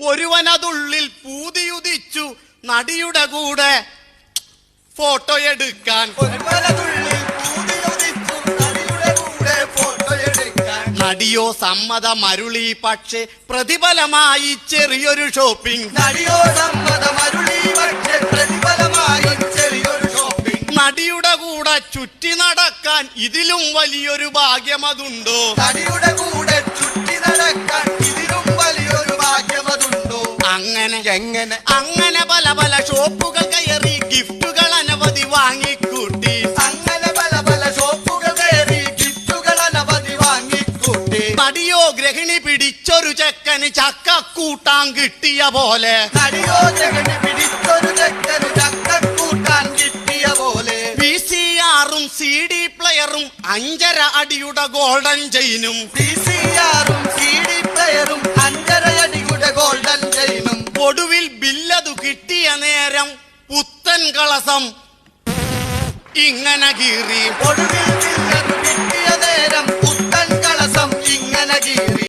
ഒരുവനതുള്ളിൽ പൂതിയുദിച്ചു നടിയുടെ കൂടെ ഫോട്ടോ എടുക്കാൻ. നടിയോ സമ്മതമരുളി, പക്ഷേ പ്രതിഫലമായി ചെറിയൊരു ഷോപ്പിംഗ്. നടിയുടെ കൂടെ ചുറ്റി നടക്കാൻ ഇതിലും വലിയൊരു ഭാഗ്യമതുണ്ടോ? അങ്ങനെ പല പല ഷോപ്പുകൾ കയറി ഗിഫ്റ്റുകൾ അനവധി വാങ്ങിക്കൂട്ടി. നടിയോ ഗ്രഹിണി പിടിച്ചൊരു ചെക്കന് ചക്കക്കൂട്ടാൻ കിട്ടിയ പോലെ. VCRും CD പ്ലെയറും 5.5 അടിയുടെ ഗോൾഡൻ ചെയിനും. ഒടുവിൽ ബില്ലതു കിട്ടിയ നേരം പുത്തൻ കളസം ഇങ്ങനെ കീറി.